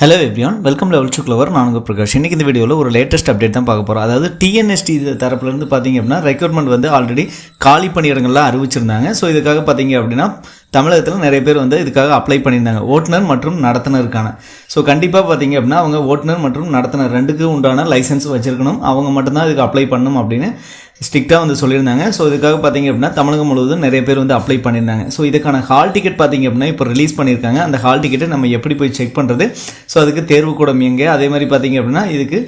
Hello everyone, welcome level to clever. நான் உங்கள் பிரகாஷ். இன்றைக்கி இந்த வீடியோவில் ஒரு லேட்டஸ்ட் அப்டேட் தான் பார்க்க போகிறோம். அதாவது டிஎன்எஸ்டி தரப்புலேருந்து பார்த்தீங்க அப்படின்னா ரெக்ரூட்மெண்ட் வந்து ஆல்ரெடி காலி பணியிடங்கள்லாம் அறிவிச்சிருந்தாங்க. ஸோ இதுக்காக பார்த்தீங்க அப்படின்னா தமிழகத்தில் நிறைய பேர் வந்து இதுக்காக அப்ளை பண்ணியிருந்தாங்க, ஓட்டுநர் மற்றும் நடத்துனருக்கான. ஸோ கண்டிப்பாக பார்த்தீங்க அப்படின்னா அவங்க ஓட்டுநர் மற்றும் நடத்துனர் ரெண்டுக்கும் உண்டான லைசன்ஸ் வச்சுருக்கணும். அவங்க மட்டும்தான் இதுக்கு அப்ளை பண்ணணும் அப்படின்னு ஸ்ட்ரிக்டாக வந்து சொல்லியிருந்தாங்க. ஸோ இதுக்காக பார்த்தீங்க அப்படின்னா தமிழகம் முழுவதும் நிறைய பேர் வந்து அப்ளை பண்ணியிருந்தாங்க. ஸோ இதுக்கான ஹால் டிக்கெட் பார்த்தீங்க அப்படின்னா இப்போ ரிலீஸ் பண்ணியிருக்காங்க. அந்த ஹால் டிக்கெட்டை நம்ம எப்படி போய் செக் பண்ணுறது, ஸோ அதுக்கு தேர்வு கூடம் எங்கே, அதே மாதிரி பார்த்தீங்க அப்படின்னா இதுக்கு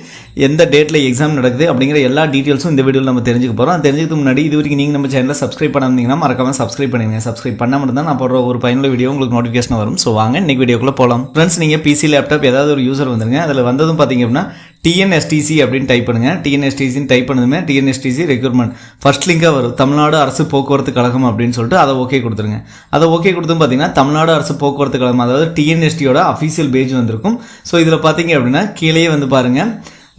எந்த டேட்டில் எக்ஸாம் நடக்குது அப்படிங்கிற எல்லா டீட்டெயில்ஸும் இந்த வீடியோவில் நம்ம தெரிஞ்சுக்க போகிறோம். தெரிஞ்சுக்கிறதுக்கு முன்னாடி இது வரைக்கும் நீங்கள் நம்ம சேனலில் சப்ஸ்கிரைப் பண்ணாமல் மறக்காமல் சப்ஸ்கிரைப் பண்ணுங்க. சப்ஸ்கிரைப் பண்ண மட்டும் தான் நான் போடுற ஒரு பயனுள்ள வீடியோ உங்களுக்கு நோட்டிஃபிகேஷன் வரும். ஸோ வாங்க இன்றைக்கி வீடியோக்குள்ளே போகலாம். ஃப்ரெண்ட்ஸ், நீங்கள் பிசி லேப்டாப் ஏதாவது ஒரு யூசர் வந்துருங்க. அதில் வந்ததும் பார்த்தீங்க அப்படின்னா டிஎன்எஸ்டிசி அப்படின்னு டைப் பண்ணுங்கள். டிஎன்எஸ்டிசின்னு டைப் பண்ணதுமே டிஎன்எஸ்டிசி ரெக்ரூட்மெண்ட் ஃபர்ஸ்ட் லிங்காக வரும், தமிழ்நாடு அரசு போக்குவரத்து கழகம் அப்படின்னு சொல்லிட்டு அதை ஓகே கொடுத்துருங்க. அதை ஓகே கொடுத்தும் பார்த்தீங்கன்னா தமிழ்நாடு அரசு போக்குவரத்து கழகம், அதாவது டிஎன்எஸ்டியோட அஃபீஷியல் பேஜ் வந்திருக்கும். ஸோ இதில் பார்த்தீங்க அப்படின்னா கீழே வந்து பாருங்கள்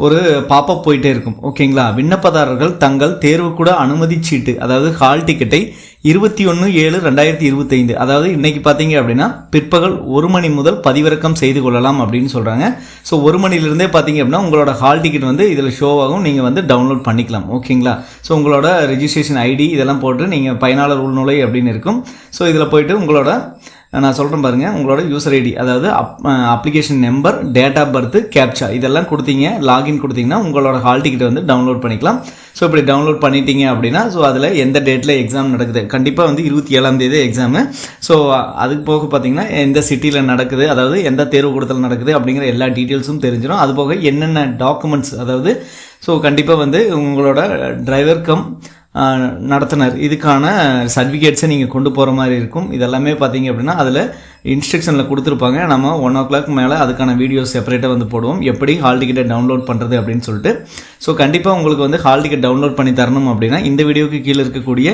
ஒரு பாப்பப் போயிட்டே இருக்கும். ஓகேங்களா? விண்ணப்பதாரர்கள் தங்கள் தேர்வுக்கூட அனுமதி சீட்டு, அதாவது ஹால் டிக்கெட்டை 21/7/2025, அதாவது இன்றைக்கி பார்த்தீங்க அப்படின்னா பிற்பகல் 1 மணி முதல் பதிவிறக்கம் செய்து கொள்ளலாம் அப்படின்னு சொல்கிறாங்க. ஸோ 1 மணிலேருந்தே பார்த்தீங்க அப்படின்னா உங்களோட ஹால் டிக்கெட் வந்து இதில் ஷோ ஆகும், நீங்கள் வந்து டவுன்லோட் பண்ணிக்கலாம். ஓகேங்களா? ஸோ உங்களோட ரெஜிஸ்ட்ரேஷன் ஐடி இதெல்லாம் போட்டு நீங்கள் பயனாளர் உள்நுழை அப்படின்னு இருக்கும். ஸோ இதில் போய்ட்டு உங்களோட நான் சொல்கிறேன் பாருங்கள், உங்களோட யூசர் ஐடி, அதாவது application number, date of birth, captcha இதெல்லாம் கொடுத்தீங்க, லாகின் கொடுத்தீங்கன்னா உங்களோட ஹால் டிக்கெட் வந்து டவுன்லோட் பண்ணிக்கலாம். ஸோ இப்படி டவுன்லோட் பண்ணிட்டீங்க அப்படின்னா ஸோ அதில் எந்த டேட்டில் எக்ஸாம் நடக்குது, கண்டிப்பாக வந்து 27ஆம் தேதி எக்ஸாமு. ஸோ அதுக்கு போக பார்த்தீங்கன்னா எந்த சிட்டியில் நடக்குது, அதாவது எந்த தேர்வு கூடத்தில் நடக்குது அப்படிங்கிற எல்லா டீட்டெயில்ஸும் தெரிஞ்சிடும். அது போக என்னென்ன டாக்குமெண்ட்ஸ், அதாவது ஸோ கண்டிப்பாக வந்து உங்களோட டிரைவர் கம் நடத்துனர் இதுக்கான சர்டிஃபிகேட்ஸை நீங்கள் கொண்டு போகிற மாதிரி இருக்கும். இதெல்லாமே பார்த்தீங்க அப்படின்னா அதில் இன்ஸ்ட்ரக்ஷனில் கொடுத்துருப்பாங்க. நம்ம 1 o'clock மேலே அதுக்கான வீடியோ செப்பரேட்டாக வந்து போடுவோம், எப்படி ஹால் டிக்கெட்டை டவுன்லோட் பண்ணுறது அப்படின்னு சொல்லிட்டு. ஸோ கண்டிப்பாக உங்களுக்கு வந்து ஹால் டிக்கெட் டவுன்லோட் பண்ணி தரணும் அப்படின்னா இந்த வீடியோக்கு கீழே இருக்கக்கூடிய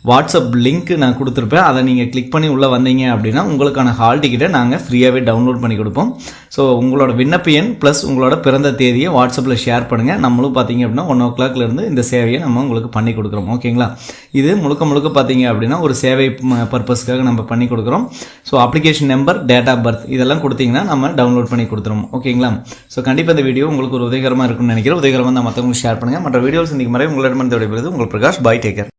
வாட்ஸ்அப் லிங்க் நான் கொடுத்துருப்பேன். அதை நீங்கள் கிளிக் பண்ணி உள்ளே வந்தீங்க அப்படின்னா உங்களுக்கான ஹால் டிக்கெட்டை நாங்கள் ஃப்ரீயாகவே டவுன்லோட் பண்ணி கொடுப்போம். ஸோ உங்களோட விண்ணப்ப எண் ப்ளஸ் உங்களோட பிறந்த தேதியை வாட்ஸ்அப்பில் ஷேர் பண்ணுங்கள். நம்மளும் பார்த்தீங்க அப்படின்னா 1 o'clockலேருந்து இந்த சேவையை நம்ம உங்களுக்கு பண்ணி கொடுக்குறோம். ஓகேங்களா? இது முழுக்க பார்த்தீங்க அப்படின்னா ஒரு சேவை பர்பஸ்க்காக நம்ம பண்ணி கொடுக்குறோம். So application number, date of birth இதெல்லாம் கொடுத்தீங்கன்னா நம்ம டவுன்லோட் பண்ணி கொடுத்துருவோம். ஓகேங்களா? ஸோ கண்டிப்பாக இந்த வீடியோ உங்களுக்கு ஒரு உதவிகரமாக இருக்கும்னு நினைக்கிறேன். உதவிகரமாக தான் மற்றவங்களுக்கு ஷேர் பண்ணுங்கள். மற்ற வீடியோஸ் இன்றைக்கு மாதிரி உங்களிடமிருந்து விடைபெறுவது உங்கள் பிரகாஷ். By, take care.